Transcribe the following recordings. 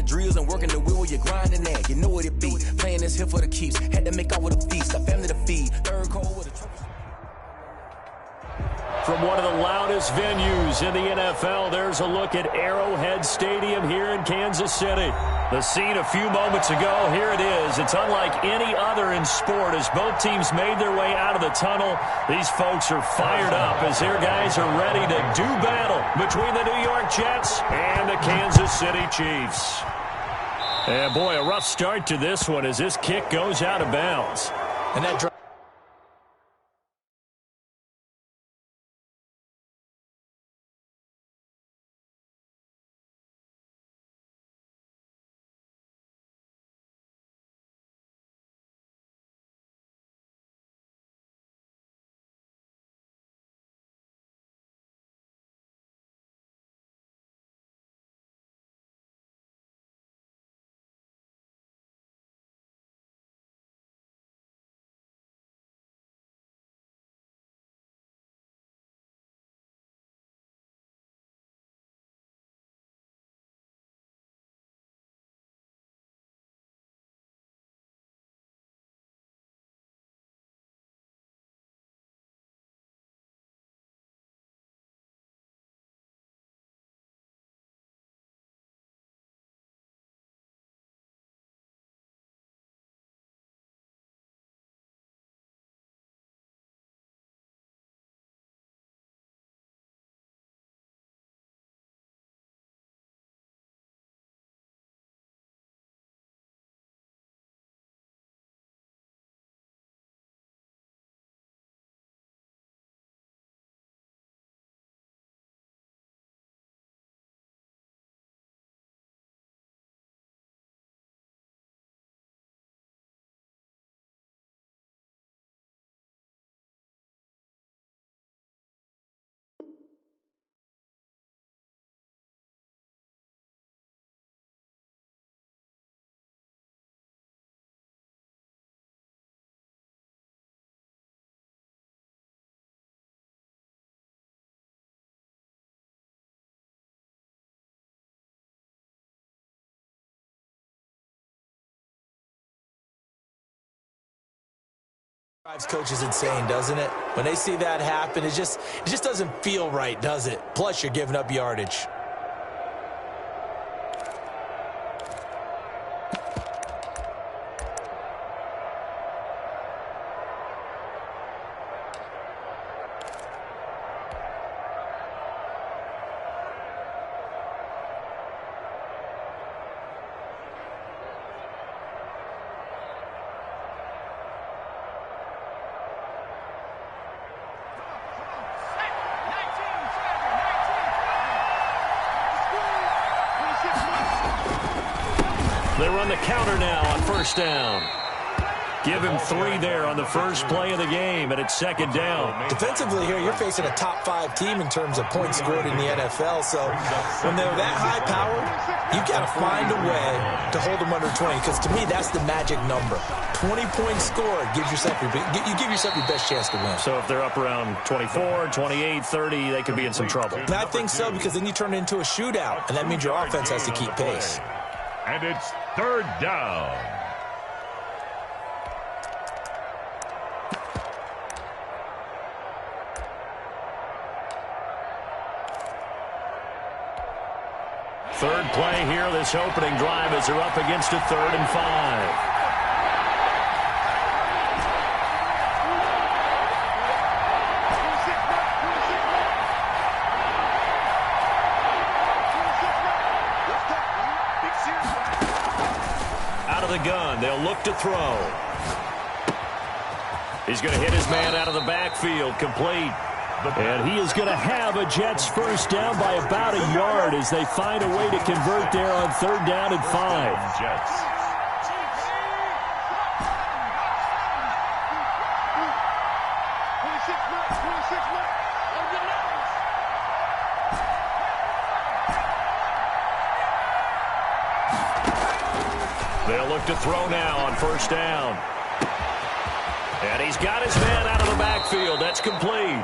drills and working the wheel where you're grinding at. You know what it be. Playing this here for the keeps. Had to make out with a feast. Got family to feed. Third cold with a trophy. From one of the loudest venues in the NFL, there's a look at Arrowhead Stadium here in Kansas City. The scene a few moments ago, here it is. It's unlike any other in sport as both teams made their way out of the tunnel. These folks are fired up as their guys are ready to do battle between the New York Jets and the Kansas City Chiefs. And boy, a rough start to this one as this kick goes out of bounds. And that drives coaches insane, doesn't it? When they see that happen, it just doesn't feel right, does it? Plus, you're giving up yardage. They run the counter now on first down. Give him 3 there on the first play of the game, and it's second down. Defensively here, you're facing a top-5 team in terms of points scored in the NFL, so when they're that high-powered, you've got to find a way to hold them under 20, because to me, that's the magic number. 20 points scored gives yourself you give yourself your best chance to win. So if they're up around 24, 28, 30, they could be in some trouble. And I think so, because then you turn it into a shootout, and that means your offense has to keep pace. And it's third down. Third play here, this opening drive as they're up against a 3rd and 5. The gun. They'll look to throw. He's going to hit his man out of the backfield, complete. And he is going to have a Jets first down by about a yard as they find a way to convert there on 3rd down and 5. Jets. They'll look to throw now on first down. And he's got his man out of the backfield. That's complete.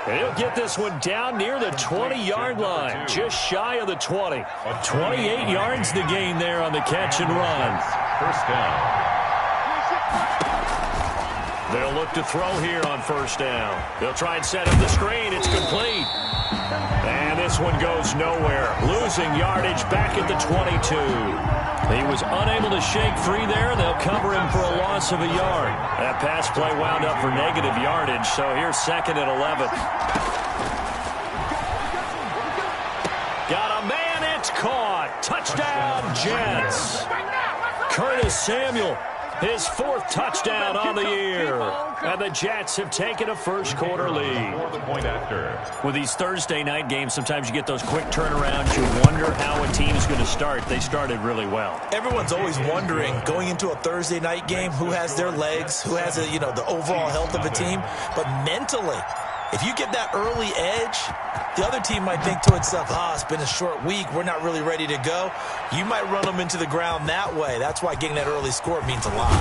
And he'll get this one down near the 20-yard line, just shy of the 20. 28 yards to gain there on the catch and run. First down. They'll look to throw here on first down. They'll try and set up the screen. It's complete. And this one goes nowhere. Losing yardage back at the 22. He was unable to shake free there. They'll cover him for a loss of a yard. That pass play wound up for negative yardage, so here's second and 11. Got a man, it's caught. Touchdown, Jets. Curtis Samuel, his fourth touchdown on the year. And the Jets have taken a first-quarter lead. With these Thursday night games, sometimes you get those quick turnarounds. You wonder how a team is going to start. They started really well. Everyone's always wondering, going into a Thursday night game, who has their legs, who has the overall health of a team. But mentally, if you get that early edge, the other team might think to itself, it's been a short week. We're not really ready to go. You might run them into the ground that way. That's why getting that early score means a lot.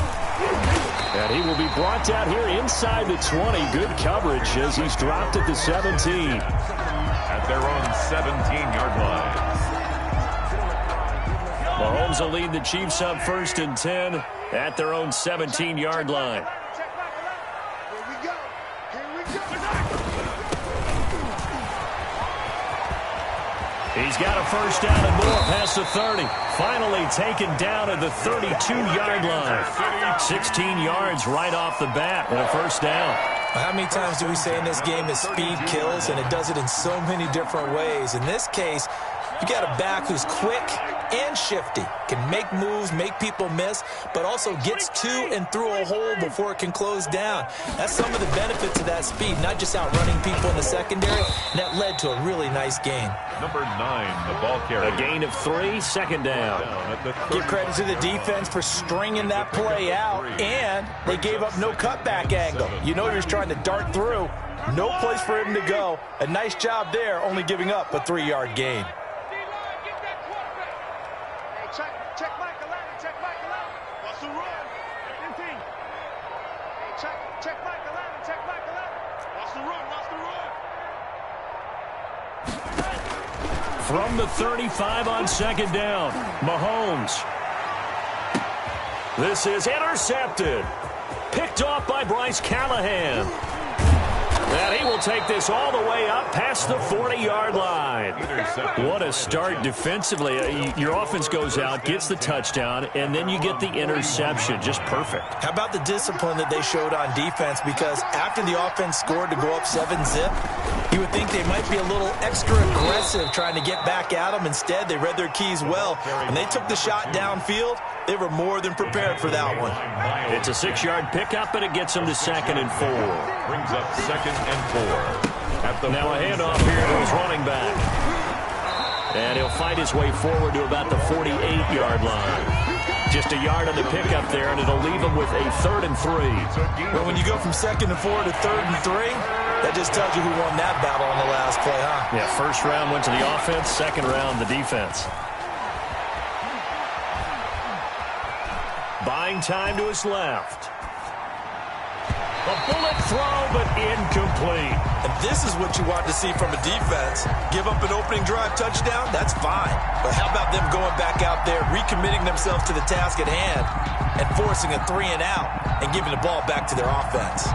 And he will be brought down here inside the 20. Good coverage as he's dropped at the 17. At their own 17-yard line. Mahomes will lead the Chiefs up first and 10 at their own 17-yard line. He's got a first down and more past the 30. Finally taken down at the 32-yard line. 16 yards right off the bat and a first down. How many times do we say in this game that speed kills, and it does it in so many different ways? In this case, you got a back who's quick and shifty, can make moves, make people miss, but also gets to and through a hole before it can close down. That's some of the benefits of that speed, not just outrunning people in the secondary, and that led to a really nice gain. Number 9, the ball carrier. A gain of 3, second down. Give credit to the defense for stringing that play out, and they gave up no cutback angle. You know he was trying to dart through. No place for him to go. A nice job there, only giving up a 3-yard gain. Check Mike 11, check Mike 11. What's the run? 15. Hey, check Mike 11, check Mike 11. What's the run? What's the run? From the 35 on second down, Mahomes. This is intercepted. Picked off by Bryce Callahan. And he will take this all the way up past the 40-yard line. What a start defensively. Your offense goes out, gets the touchdown, and then you get the interception. Just perfect. How about the discipline that they showed on defense? Because after the offense scored to go up 7-zip, you would think they might be a little extra aggressive trying to get back at them. Instead, they read their keys well, and they took the shot downfield. They were more than prepared for that one. It's a 6-yard pickup, and it gets them to 2nd and 4. Brings up 2nd and 4. Now a handoff here to his running back. And he'll fight his way forward to about the 48-yard line. Just a yard on the pickup there, and it'll leave him with a 3rd and 3. But when you go from 2nd and 4 to 3rd and 3, that just tells you who won that battle on the last play, huh? Yeah, first round went to the offense, second round the defense. Buying time to his left. A bullet throw, but incomplete. And this is what you want to see from a defense. Give up an opening drive touchdown, that's fine. But how about them going back out there, recommitting themselves to the task at hand, and forcing a 3 and out, and giving the ball back to their offense.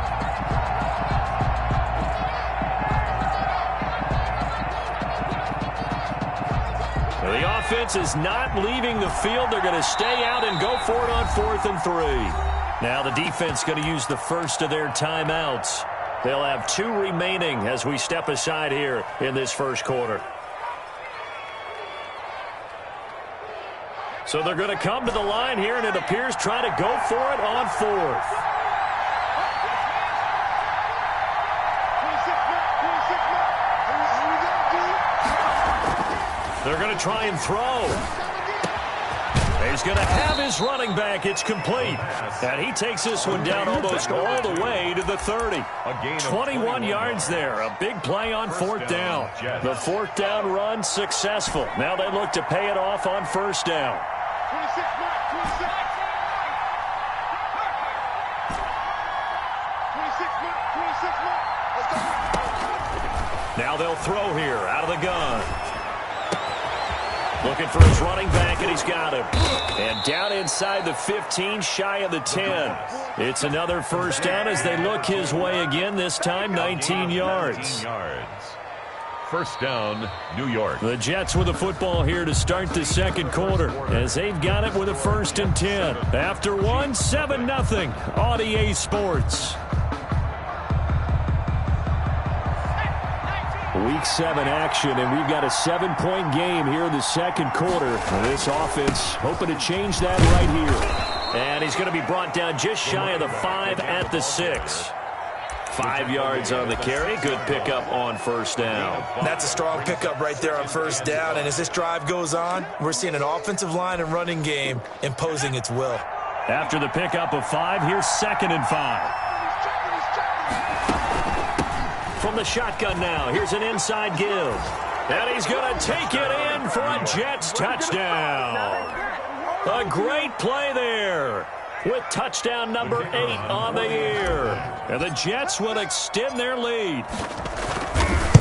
The offense is not leaving the field. They're going to stay out and go for it on 4th and 3. Now the defense going to use the first of their timeouts. They'll have 2 remaining as we step aside here in this first quarter. So they're going to come to the line here, and it appears try to go for it on 4th. They're going to try and throw. He's going to have his running back. It's complete. And he takes this one down almost all the way to the 30. 21 yards there. A big play on 4th down. The 4th down run successful. Now they look to pay it off on 1st down. 26, 26. 26, 26. Let's go. Now they'll throw here out of the gun. Looking for his running back, and he's got him. And down inside the 15, shy of the 10. It's another first down as they look his way again, this time 19 yards. First down, New York. The Jets with the football here to start the second quarter as they've got it with a 1st and 10. After 7-0 on EA Sports. Week 7 action, and we've got a 7-point game here in the second quarter. This offense hoping to change that right here. And he's going to be brought down just shy of the 5 at the 6. 5 yards on the carry. Good pickup on first down. That's a strong pickup right there on first down. And as this drive goes on, we're seeing an offensive line and running game imposing its will. After the pickup of 5, here's 2nd and 5. From the shotgun now, here's an inside give. And he's going to take it in for a Jets touchdown. A great play there with touchdown number 8 on the year. And the Jets will extend their lead.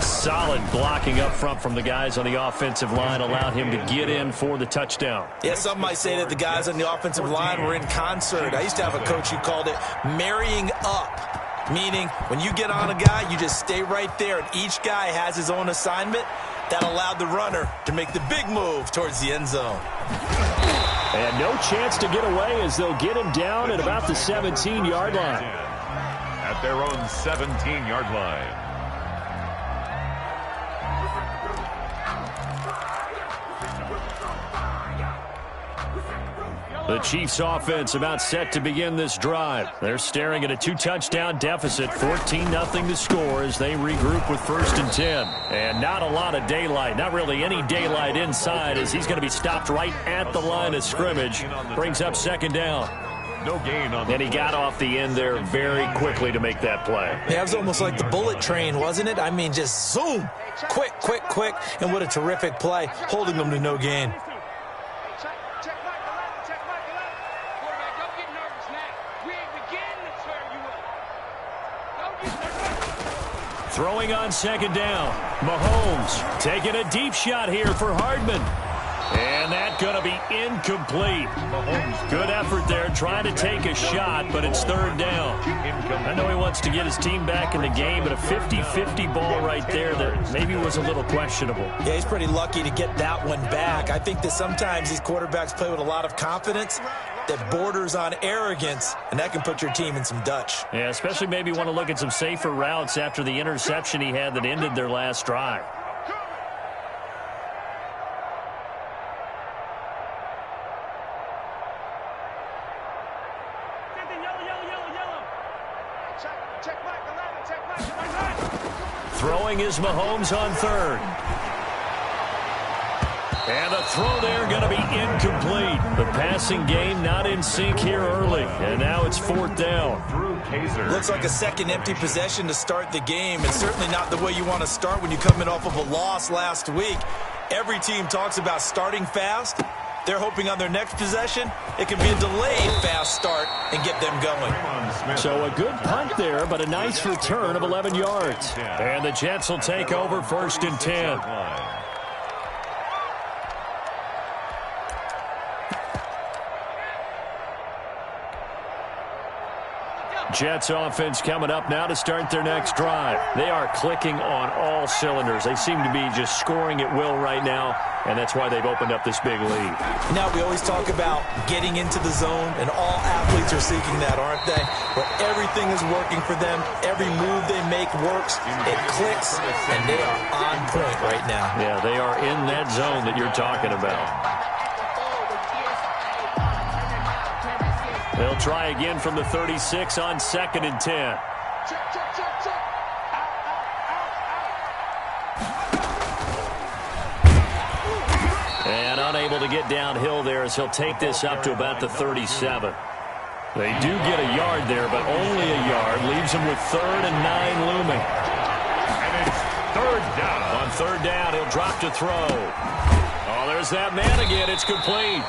Solid blocking up front from the guys on the offensive line allowed him to get in for the touchdown. Yeah, some might say that the guys on the offensive line were in concert. I used to have a coach who called it marrying up. Meaning, when you get on a guy, you just stay right there, and each guy has his own assignment. That allowed the runner to make the big move towards the end zone. And no chance to get away as they'll get him down at about the 17-yard line. At their own 17-yard line. The Chiefs offense about set to begin this drive. They're staring at a 2-touchdown deficit, 14-0 to score as they regroup with 1st and 10. And not a lot of daylight, not really any daylight inside as he's going to be stopped right at the line of scrimmage. Brings up 2nd down. No gain on. And he got off the end there very quickly to make that play. Yeah, it was almost like the bullet train, wasn't it? I mean, just zoom. Quick, quick, quick. And what a terrific play, holding them to no gain. Throwing on 2nd down. Mahomes taking a deep shot here for Hardman. And that's going to be incomplete. Mahomes, good effort there trying to take a shot, but it's 3rd down. I know he wants to get his team back in the game, but a 50-50 ball right there that maybe was a little questionable. Yeah, he's pretty lucky to get that one back. I think that sometimes these quarterbacks play with a lot of confidence that borders on arrogance, and that can put your team in some Dutch. Yeah, especially maybe want to look at some safer routes after the interception he had that ended their last drive. Throwing is Mahomes on 3rd. And the throw there going to be incomplete. The passing game not in sync here early. And now it's 4th down. Looks like a second empty possession to start the game, and certainly not the way you want to start when you come in off of a loss last week. Every team talks about starting fast. They're hoping on their next possession, it can be a delayed fast start and get them going. So a good punt there, but a nice return of 11 yards. And the Jets will take over 1st and 10. Jets offense coming up now to start their next drive. They are clicking on all cylinders. They seem to be just scoring at will right now, and that's why they've opened up this big lead. Now, we always talk about getting into the zone, and all athletes are seeking that, aren't they? Where everything is working for them. Every move they make works. It clicks, and they are on point right now. Yeah, they are in that zone that you're talking about. They'll try again from the 36 on 2nd and 10. And unable to get downhill there as he'll take this up to about the 37. They do get a yard there, but only a yard. Leaves him with 3rd and 9 looming. And it's 3rd down. On 3rd down, he'll drop to throw. Oh, there's that man again. It's complete.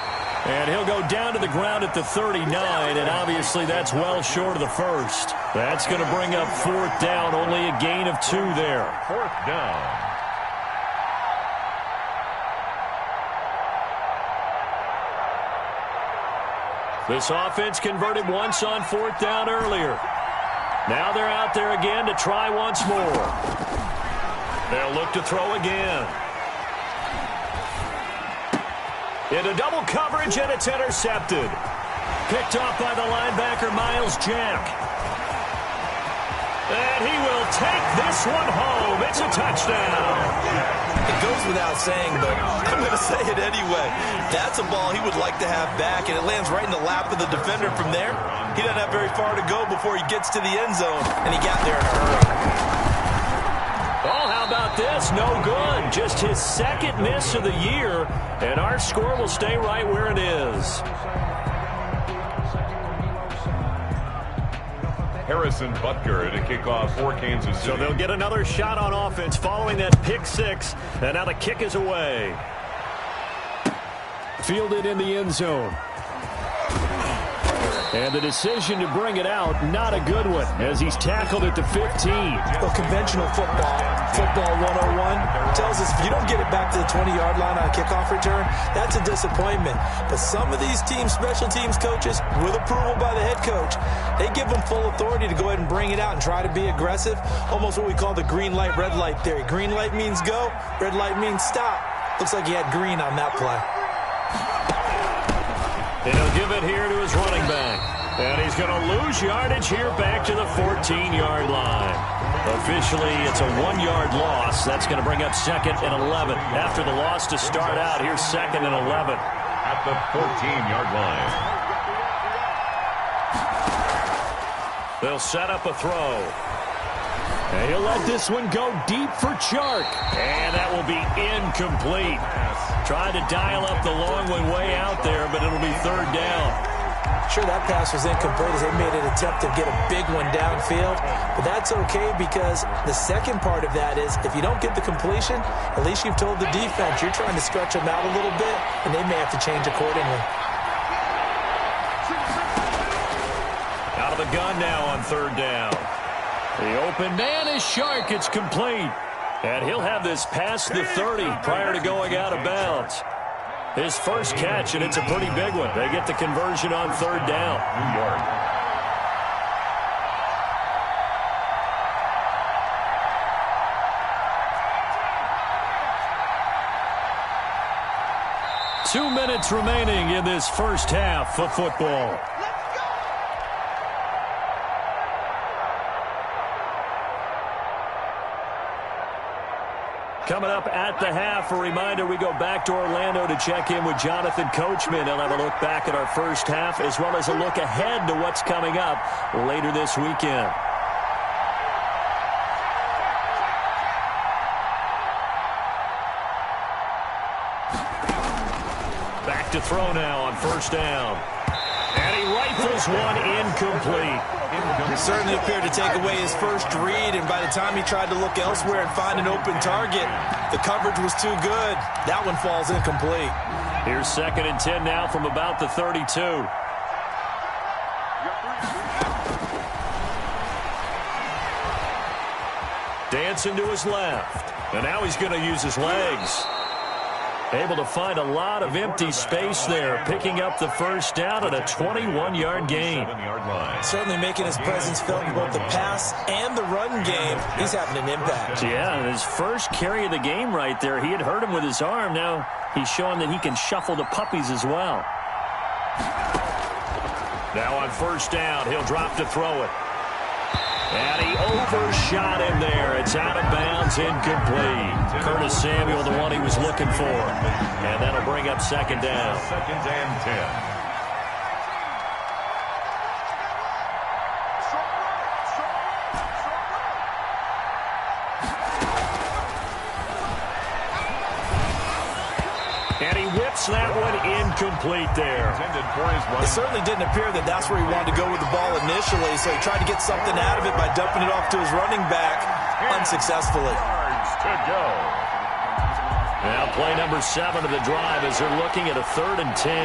And he'll go down to the ground at the 39, and obviously that's well short of the first. That's going to bring up 4th down, only a gain of 2 there. 4th down. This offense converted once on 4th down earlier. Now they're out there again to try once more. They'll look to throw again. Into double coverage, and it's intercepted. Picked off by the linebacker, Miles Jack. And he will take this one home. It's a touchdown. It goes without saying, but I'm going to say it anyway. That's a ball he would like to have back, and it lands right in the lap of the defender from there. He doesn't have very far to go before he gets to the end zone, and he got there in a hurry. Oh, how about this? No good. Just his 2nd miss of the year, and our score will stay right where it is. Harrison Butker to kick off for Kansas City. So they'll get another shot on offense following that pick 6, and now the kick is away. Fielded in the end zone. And the decision to bring it out, not a good one, as he's tackled at the 15. Well, conventional football 101, tells us if you don't get it back to the 20-yard line on a kickoff return, that's a disappointment. But some of these special teams coaches, with approval by the head coach, they give them full authority to go ahead and bring it out and try to be aggressive, almost what we call the green light, red light theory. Green light means go, red light means stop. Looks like he had green on that play. And he'll give it here to his running back. And he's going to lose yardage here back to the 14-yard line. Officially, it's a 1-yard loss. That's going to bring up 2nd and 11. After the loss to start out, here's 2nd and 11. At the 14-yard line. They'll set up a throw. And he'll let this one go deep for Chark. And that will be incomplete. Tried to dial up the long one way out there, but it'll be 3rd down. Sure, that pass was incomplete as they made an attempt to get a big one downfield. But that's okay because the second part of that is if you don't get the completion, at least you've told the defense you're trying to stretch them out a little bit, and they may have to change accordingly. Out of the gun now on 3rd down. The open man is Chark. It's complete. And he'll have this past the 30 prior to going out of bounds. His first catch, and it's a pretty big one. They get the conversion on 3rd down. New York. Two minutes remaining in this first half of football. Coming up at the half, a reminder, we go back to Orlando to check in with Jonathan Coachman. He'll have a look back at our first half as well as a look ahead to what's coming up later this weekend. Back to throw now on 1st down. And he rifles one incomplete. He certainly appeared to take away his first read, and by the time he tried to look elsewhere and find an open target, the coverage was too good. That one falls incomplete. Here's 2nd and 10 now from about the 32. Dancing to his left. And now he's going to use his legs. Able to find a lot of empty space there, picking up the 1st down at a 21-yard gain. Certainly making his presence felt in both the pass and the run game. He's having an impact. Yeah, his first carry of the game right there. He had hurt him with his arm. Now he's showing that he can shuffle the puppies as well. Now on 1st down, he'll drop to throw it. And he overshot him there. It's out of bounds, incomplete. Curtis Samuel, the one he was looking for. And that'll bring up 2nd down. 2nd and 10. And he whips that one incomplete there. It certainly didn't appear that that's where he wanted to go with the ball initially, so he tried to get something out of it by dumping it off to his running back unsuccessfully. To go. Now play number 7 of the drive as they're looking at a 3rd and 10.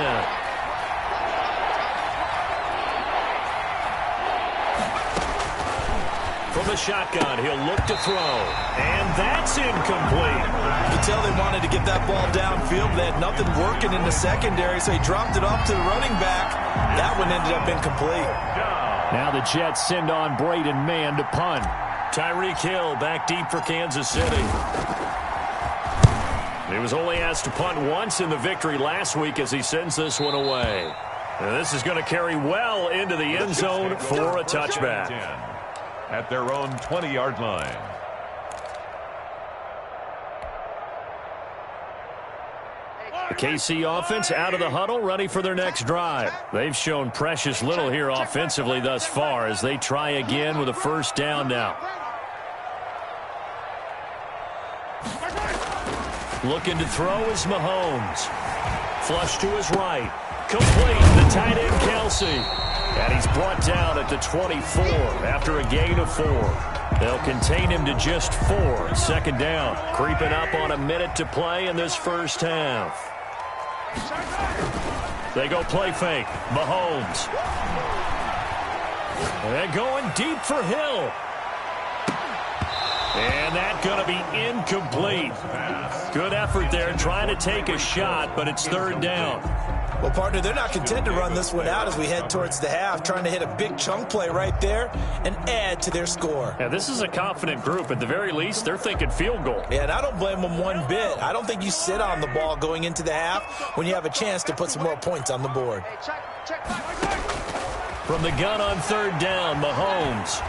From the shotgun, he'll look to throw. And that's incomplete. You can tell they wanted to get that ball downfield, but they had nothing working in the secondary, so he dropped it off to the running back. That one ended up incomplete. Now the Jets send on Braden Mann to punt. Tyreek Hill back deep for Kansas City. He was only asked to punt once in the victory last week as he sends this one away. And this is going to carry well into the end zone for a touchback. At their own 20-yard line. The KC offense out of the huddle, ready for their next drive. They've shown precious little here offensively thus far as they try again with a first down now. Looking to throw is Mahomes. Flush to his right. Complete. The tight end, Kelsey. And he's brought down at the 24 after a gain of 4. They'll contain him to just 4. Second down. Creeping up on a minute to play in this first half. They go play fake. Mahomes. They're going deep for Hill. And that's going to be incomplete. Good effort there trying to take a shot, but it's third down. Well, partner, they're not content to run this one out as we head towards the half, trying to hit a big chunk play right there and add to their score. Yeah, this is a confident group. At the very least, they're thinking field goal. Yeah, and I don't blame them one bit. I don't think you sit on the ball going into the half when you have a chance to put some more points on the board. From the gun on third down, Mahomes.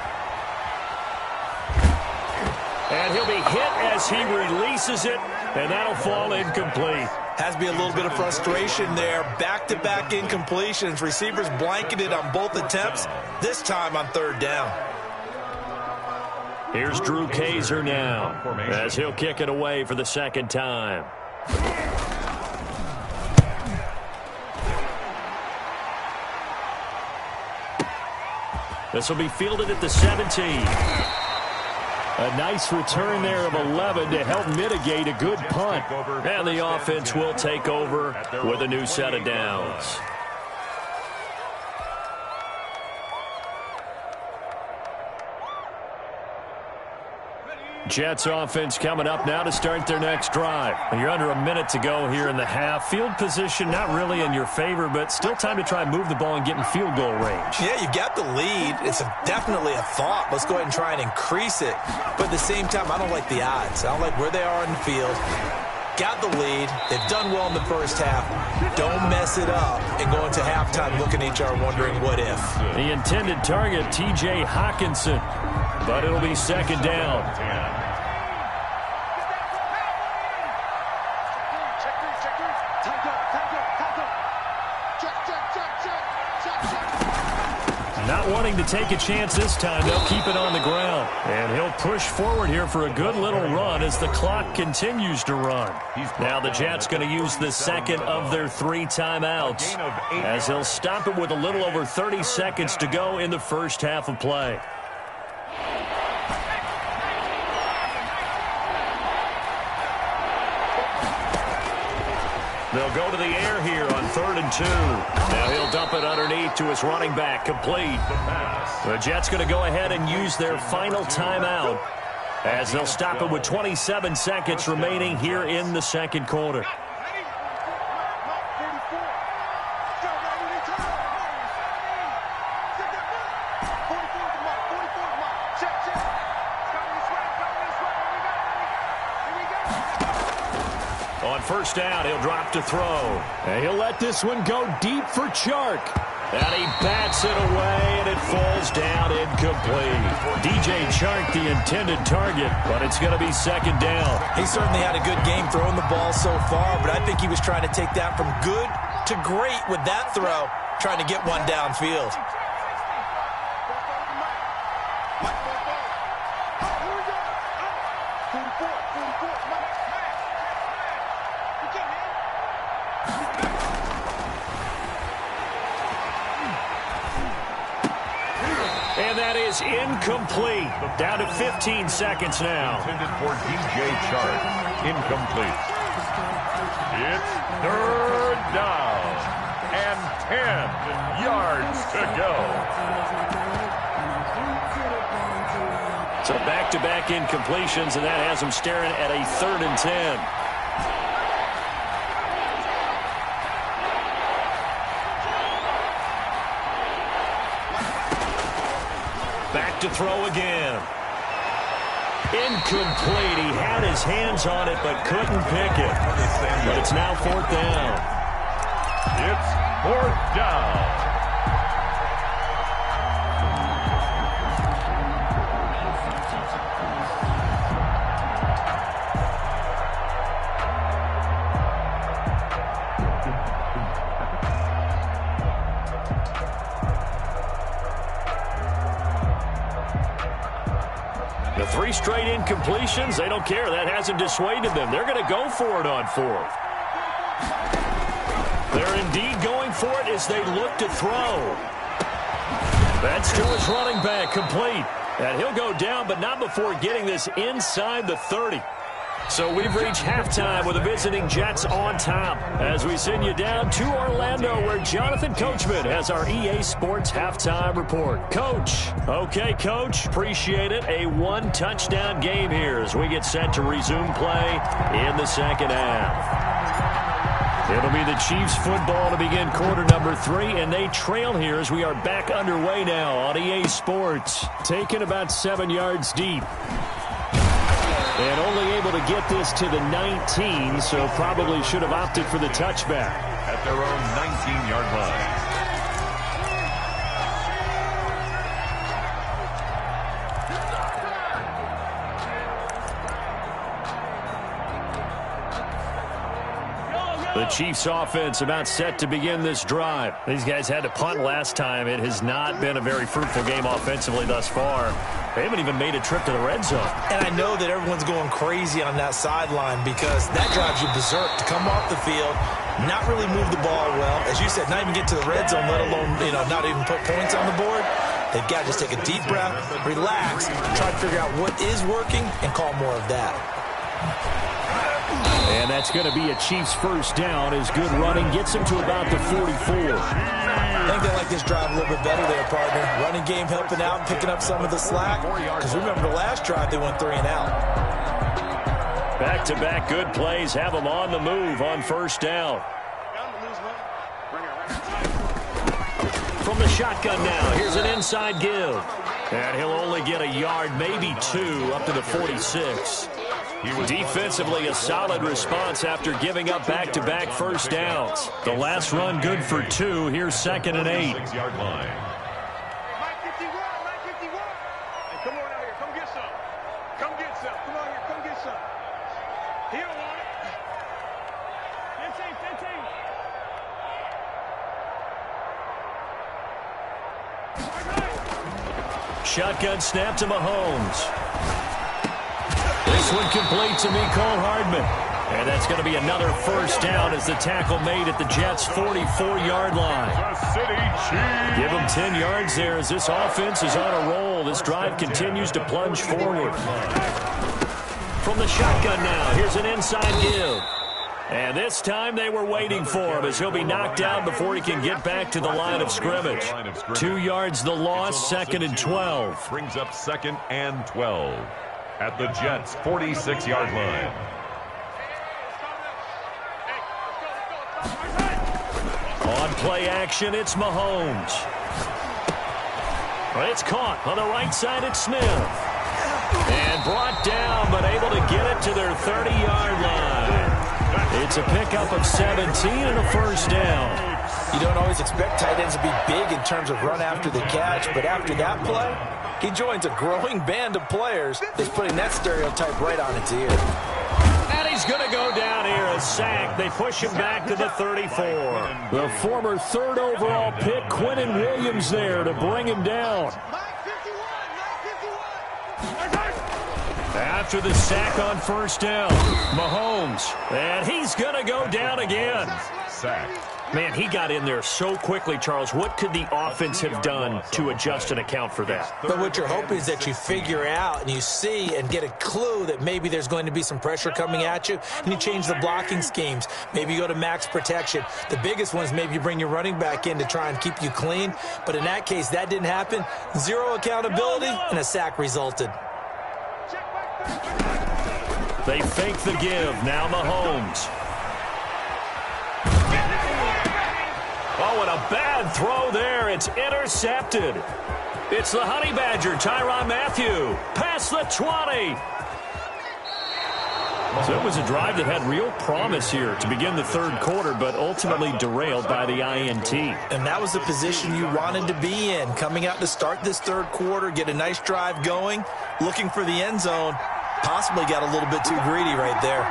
And he'll be hit as he releases it, and that'll fall incomplete. Has to be a little bit of frustration there. Back-to-back incompletions. Receivers blanketed on both attempts, this time on third down. Here's Drew Kaiser now as he'll kick it away for the second time. This will be fielded at the 17. A nice return there of 11 to help mitigate a good punt. And the offense will take over with a new set of downs. Jets offense coming up now to start their next drive. You're under a minute to go here in the half. Field position not really in your favor, but still time to try and move the ball and get in field goal range. Yeah, you've got the lead. It's definitely a thought. Let's go ahead and try and increase it. But at the same time, I don't like the odds. I don't like where they are in the field. Got the lead. They've done well in the first half. Don't mess it up and go into halftime looking at each other wondering what if. The intended target, T.J. Hawkinson. But it'll be second down. Not wanting to take a chance this time, they'll keep it on the ground. And he'll push forward here for a good little run as the clock continues to run. Now the Jets going to use the second of their 3 timeouts as he'll stop it with a little over 30 seconds to go in the first half of play. They'll go to the air here on 3rd and 2. Now he'll dump it underneath to his running back, complete. The Jets going to go ahead and use their final timeout as they'll stop it with 27 seconds remaining here in the second quarter. First down, he'll drop to throw. And he'll let this one go deep for Chark. And he bats it away, and it falls down incomplete. DJ Chark, the intended target, but it's going to be second down. He certainly had a good game throwing the ball so far, but I think he was trying to take that from good to great with that throw, trying to get one downfield. And that is incomplete. Down to 15 seconds now. Intended for DJ Chark. Incomplete. It's third down and 10 yards to go. So back-to-back incompletions, and that has him staring at a 3rd and 10. Back to throw again. Incomplete. He had his hands on it but couldn't pick it. But it's now 4th down. It's 4th down. The 3 straight incompletions, they don't care. That hasn't dissuaded them. They're going to go for it on 4th. They're indeed going for it as they look to throw. That's to his running back, complete. And he'll go down, but not before getting this inside the 30. So we've reached halftime with the visiting Jets on top as we send you down to Orlando where Jonathan Coachman has our EA Sports halftime report. Coach. Okay, Coach. Appreciate it. A 1-touchdown game here as we get set to resume play in the second half. It'll be the Chiefs football to begin quarter number 3, and they trail here as we are back underway now on EA Sports. Taken about 7 yards deep. And only able to get this to the 19, so probably should have opted for the touchback. At their own 19-yard line. The Chiefs offense about set to begin this drive. These guys had to punt last time. It has not been a very fruitful game offensively thus far. They haven't even made a trip to the red zone. And I know that everyone's going crazy on that sideline because that drives you berserk to come off the field, not really move the ball well. As you said, not even get to the red zone, let alone, not even put points on the board. They've got to just take a deep breath, relax, try to figure out what is working, and call more of that. And that's going to be a Chiefs first down as good running gets him to about the 44. I think they like this drive a little bit better there, partner. Running game helping out, picking up some of the slack. Because remember the last drive, they went 3 and out. Back-to-back good plays have them on the move on first down. From the shotgun now, here's an inside give. And he'll only get a yard, maybe 2, up to the 46. Defensively, a solid response after giving up back-to-back first downs. The last run good for 2. Here's 2nd and 8. 6-yard line. Mike 51, Mike 51. Hey, come on out here. Come get some. Come get some. Come on here. Come get some. He don't want it. 15. Shotgun snap to Mahomes. This one complete to Mecole Hardman. And that's going to be another first down as the tackle made at the Jets' 44-yard line. Give them 10 yards there as this offense is on a roll. This drive continues to plunge forward. From the shotgun now, here's an inside give. And this time they were waiting for him as he'll be knocked down before he can get back to the line of scrimmage. 2 yards the loss, 2nd and 12. Brings up 2nd and 12 at the Jets' 46-yard line. On play action, it's Mahomes. It's caught on the right side, it's Smith. And brought down, but able to get it to their 30-yard line. It's a pickup of 17 and a first down. You don't always expect tight ends to be big in terms of run after the catch, but after that play, he joins a growing band of players that's putting that stereotype right on its ear. And he's going to go down here, a sack. They push him back to the 34. The former 3rd overall pick, Quinnen Williams, there to bring him down. After the sack on first down, Mahomes, and he's going to go down again. Sack. Man, he got in there so quickly, Charles. What could the offense have done to adjust and account for that? But what you're hoping is that you figure out and you see and get a clue that maybe there's going to be some pressure coming at you, and you change the blocking schemes. Maybe you go to max protection. The biggest one is maybe you bring your running back in to try and keep you clean. But in that case, that didn't happen. 0 accountability, and a sack resulted. They fake the give. Now Mahomes. Oh, and a bad throw there. It's intercepted. It's the Honey Badger, Tyrann Mathieu. Past the 20. So it was a drive that had real promise here to begin the third quarter, but ultimately derailed by the INT. And that was the position you wanted to be in. Coming out to start this third quarter, get a nice drive going, looking for the end zone. Possibly got a little bit too greedy right there.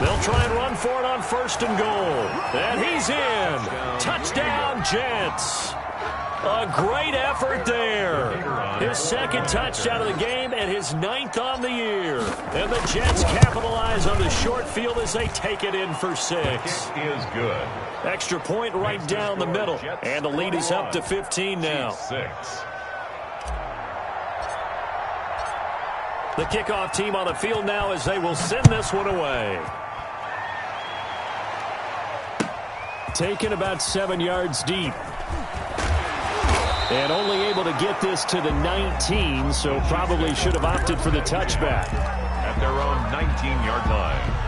They'll try and run for it on 1st and goal. And he's in. Touchdown, Jets. A great effort there. His 2nd touchdown of the game and his 9th on the year. And the Jets capitalize on the short field as they take it in for 6. Is good. Extra point right down the middle. And the lead is up to 15 now. 6. The kickoff team on the field now as they will send this one away. Taken about 7 yards deep. And only able to get this to the 19, so probably should have opted for the touchback. At their own 19-yard line.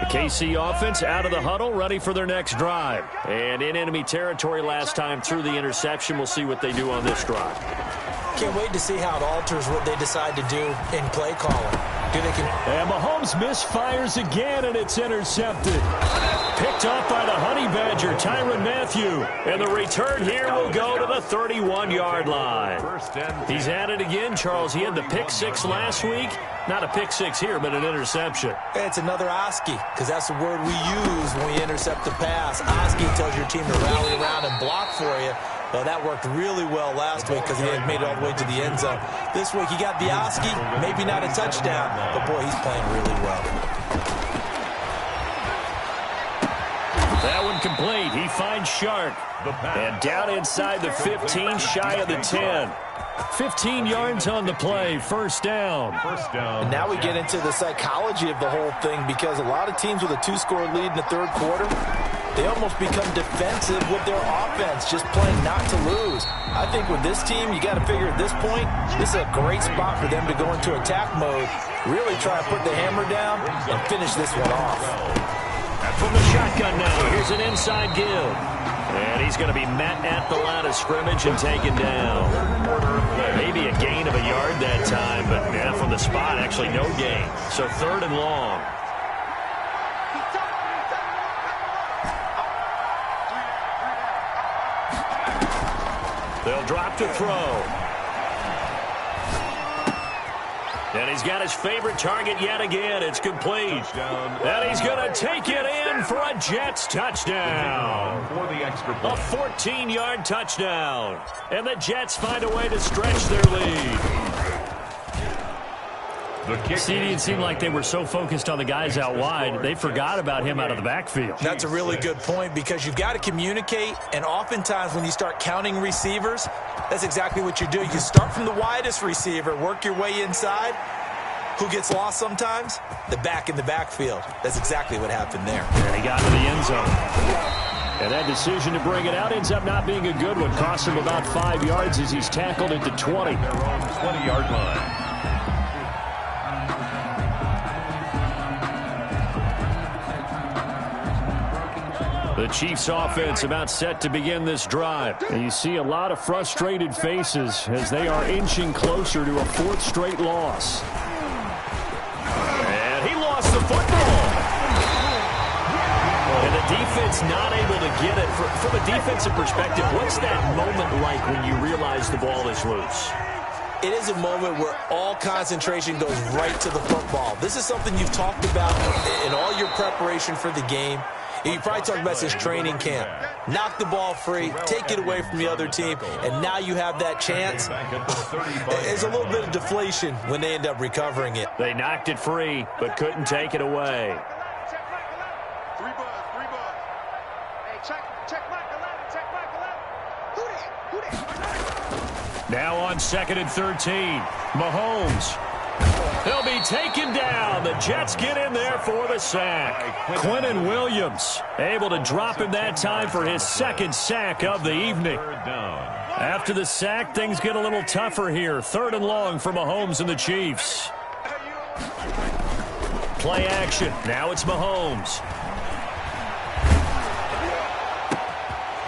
KC offense out of the huddle, ready for their next drive. And in enemy territory last time through the interception. We'll see what they do on this drive. Can't wait to see how it alters what they decide to do in play calling. And Mahomes misfires again, and it's intercepted. Picked up by the Honey Badger, Tyrann Mathieu. And the return here will go to the 31-yard line. He's at it again, Charles. He had the pick 6 last week. Not a pick 6 here, but an interception. It's another Oski, because that's the word we use when we intercept the pass. Oski tells your team to rally around and block for you. Well, that worked really well last week because he had made it all the way to the end zone. This week he got the Oski, maybe not a touchdown, but boy, he's playing really well. That one complete. He finds Shark. And down inside the 15, shy of the 10. 15 yards on the play, first down. And now we get into the psychology of the whole thing, because a lot of teams with a 2-score lead in the third quarter, they almost become defensive with their offense, just playing not to lose. I think with this team, you got to figure at this point, this is a great spot for them to go into attack mode, really try to put the hammer down and finish this one off. From the shotgun now, here's an inside give. And he's going to be met at the line of scrimmage and taken down. Maybe a gain of a yard that time, but yeah, from the spot, actually no gain. So 3rd and long. They'll drop to throw. And he's got his favorite target yet again. It's complete. Touchdown. And he's going to take it in for a Jets touchdown. For the extra point. A 14-yard touchdown. And the Jets find a way to stretch their lead. It seemed like they were so focused on the guys out wide, they forgot about him out of the backfield. That's a really good point, because you've got to communicate, and oftentimes when you start counting receivers, that's exactly what you do. You start from the widest receiver, work your way inside. Who gets lost sometimes? The back in the backfield. That's exactly what happened there. And he got to the end zone. And that decision to bring it out ends up not being a good one. Cost him about 5 yards as he's tackled at the 20. Their own 20-yard line. The Chiefs offense about set to begin this drive. And you see a lot of frustrated faces as they are inching closer to a 4th straight loss. And he lost the football. And the defense not able to get it. From a defensive perspective, what's that moment like when you realize the ball is loose? It is a moment where all concentration goes right to the football. This is something you've talked about in all your preparation for the game. You probably talked about this training camp. Knock the ball free, take it away from the other team, and now you have that chance. There's a little bit of deflation when they end up recovering it. They knocked it free, but couldn't take it away. Three buzz. Hey, check Mike 11. Who that? Now on 2nd and 13, Mahomes. He'll be taken down. The Jets get in there for the sack. Quinnen Williams able to drop him that time for his second sack of the evening. After the sack, things get a little tougher here. 3rd and long for Mahomes and the Chiefs. Play action. Now it's Mahomes.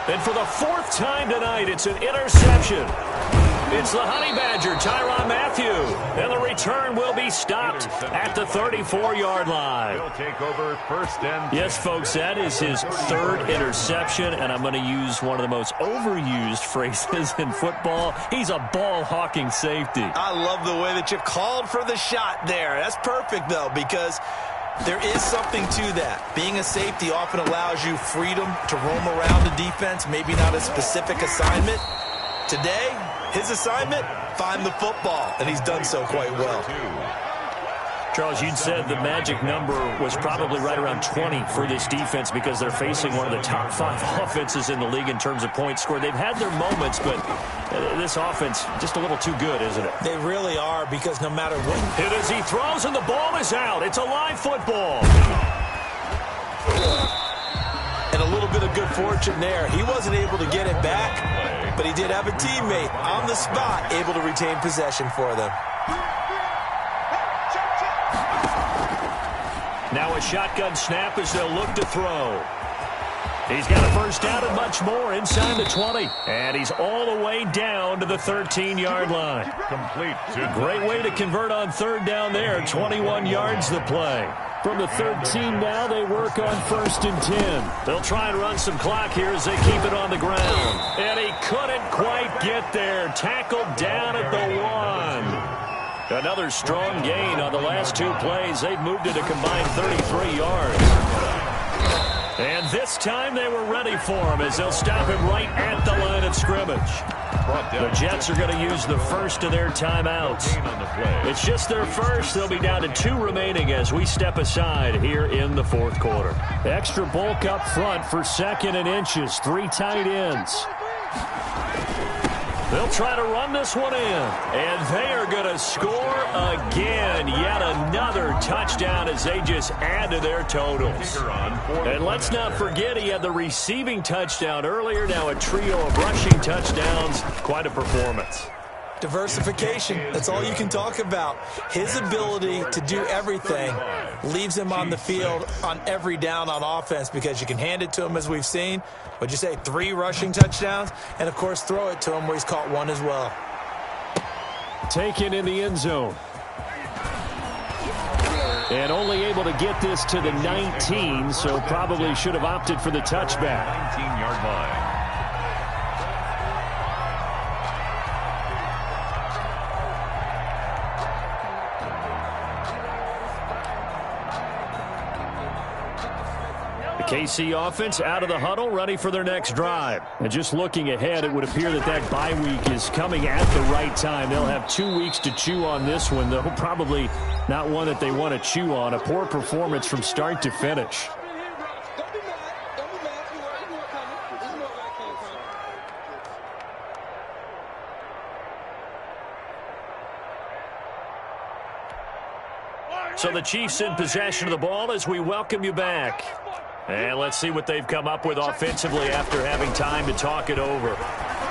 And for the 4th time tonight, it's an interception. It's the Honey Badger, Tyrann Mathieu. And the return will be stopped at the 34-yard line. He'll take over 1st and 10. Yes, folks, that is his 3rd interception, and I'm going to use one of the most overused phrases in football. He's a ball-hawking safety. I love the way that you called for the shot there. That's perfect, though, because there is something to that. Being a safety often allows you freedom to roam around the defense, maybe not a specific assignment. Today, his assignment, find the football, and he's done so quite well. Charles, you'd said the magic number was probably right around 20 for this defense because they're facing one of the top 5 offenses in the league in terms of points scored. They've had their moments, but this offense just a little too good, isn't it? They really are, because no matter what. Hit as he throws, and the ball is out. It's a live football. And a little bit of good fortune there. He wasn't able to get it back, but he did have a teammate on the spot able to retain possession for them. Now a shotgun snap as they'll look to throw. He's got a first down and much more inside the 20. And he's all the way down to the 13-yard line. Complete. Great way to convert on 3rd down there. 21 yards the play. From the 13 now, they work on 1st and 10. They'll try and run some clock here as they keep it on the ground. And he couldn't quite get there. Tackled down at the 1. Another strong gain on the last 2 plays. They've moved it a combined 33 yards. And this time they were ready for him as they'll stop him right at the line of scrimmage. The Jets are going to use the first of their timeouts. It's just their first. They'll be down to 2 remaining as we step aside here in the 4th quarter. Extra bulk up front for 2nd and inches. 3 tight ends. They'll try to run this one in, and they are going to score again. Yet another touchdown as they just add to their totals. And let's not forget he had the receiving touchdown earlier. Now a trio of rushing touchdowns. Quite a performance. Diversification, that's all you can talk about. His ability to do everything leaves him on the field on every down on offense because you can hand it to him as we've sing. What'd you say, 3 rushing touchdowns? And, of course, throw it to him where he's caught 1 as well. Taken in the end zone. And only able to get this to the 19, so probably should have opted for the touchback. 19-yard line. KC offense out of the huddle, ready for their next drive. And just looking ahead, it would appear that that bye week is coming at the right time. They'll have 2 weeks to chew on this one, though probably not one that they want to chew on. A poor performance from start to finish. So the Chiefs in possession of the ball as we welcome you back. And let's see what they've come up with offensively after having time to talk it over.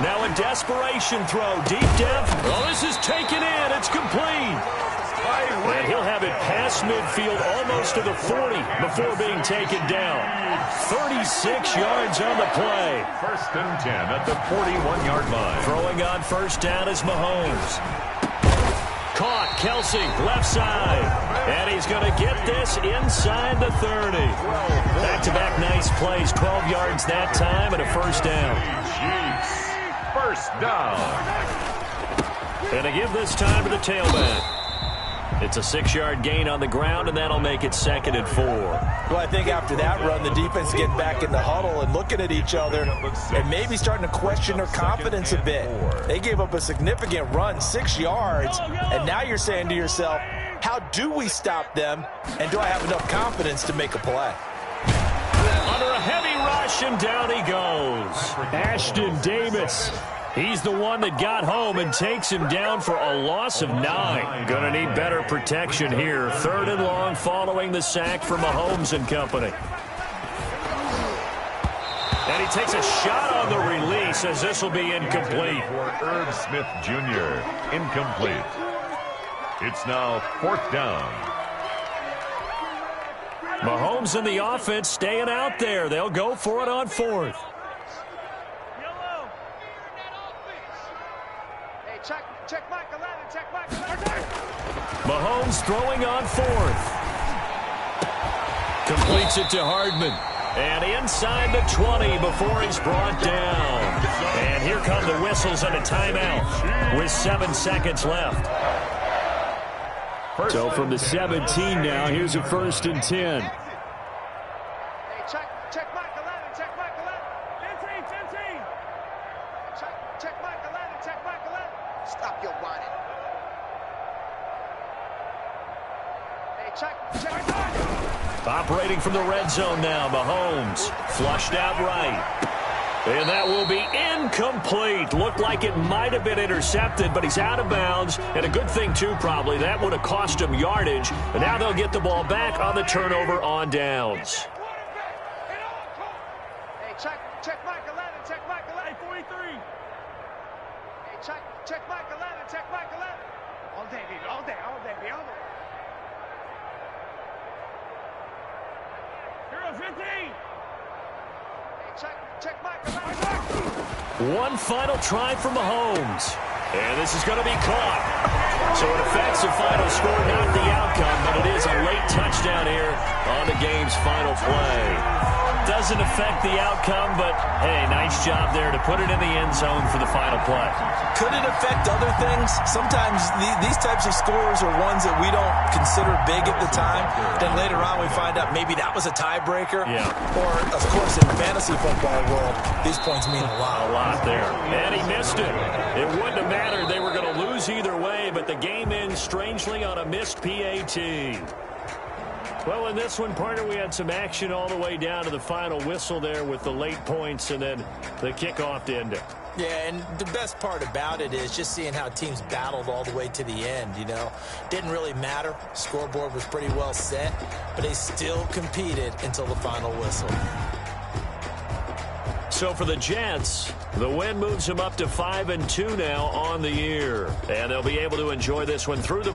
Now a desperation throw, deep depth. Oh, this is taken in. It's complete. And he'll have it past midfield almost to the 40 before being taken down. 36 yards on the play. 1st and 10 at the 41-yard line. Throwing on 1st down is Mahomes. Caught, Kelsey, left side. And he's going to get this inside the 30. Back-to-back nice plays, 12 yards that time and a 1st down. Chiefs, 1st down. And to give this time to the tailback. It's a 6-yard gain on the ground, and that'll make it 2nd and 4. Well, I think after that run, the defense getting back in the huddle and looking at each other and maybe starting to question their confidence a bit. They gave up a significant run, 6 yards, and now you're saying to yourself, how do we stop them, and do I have enough confidence to make a play? Under a heavy rush, and down he goes. Ashton Davis He's the one that got home and takes him down for a loss of 9. Going to need better protection here. 3rd and long following the sack from Mahomes and company. And he takes a shot on the release as this will be incomplete. For Irv Smith Jr. Incomplete. It's now 4th down. Mahomes and the offense staying out there. They'll go for it on 4th. Mahomes throwing on 4th. Completes it to Hardman. And inside the 20 before he's brought down. And here come the whistles and a timeout with 7 seconds left. So from the 17 now, here's a 1st and 10. Hey, check Mike 11, check Mike 11. 15. Check Mike 11, check Mike 11. Stop your whining. Hey, check. Operating from the red zone now, Mahomes flushed out right. And that will be incomplete. Looked like it might have been intercepted, but he's out of bounds. And a good thing, too, probably. That would have cost him yardage. And now they'll get the ball back on the turnover on downs. Hey, check Mike 11, check Mike 11. 43. Hey, check Mike 11, check Mike 11. All day, baby, all day, baby, all day. 15. Check Mike. One final try for Mahomes. And this is going to be caught. So it affects the final score, not the outcome, but it is a late touchdown here on the game's final play. Doesn't affect the outcome, but, hey, nice job there to put it in the end zone for the final play. Could it affect other things? Sometimes these types of scores are ones that we don't consider big at the time. Then later on we find out maybe that was a tiebreaker. Yeah. Or, of course, in the fantasy football world, these points mean a lot. A lot there. And he missed it. It wouldn't have mattered. They were going to lose either way, but the game ends strangely on a missed PAT. Well, in this one, partner, we had some action all the way down to the final whistle there with the late points and then the kickoff to end it. Yeah, and the best part about it is just seeing how teams battled all the way to the end, you know. Didn't really matter. Scoreboard was pretty well set, but they still competed until the final whistle. So for the Jets, the win moves them up to 5-2 now on the year. And they'll be able to enjoy this one through the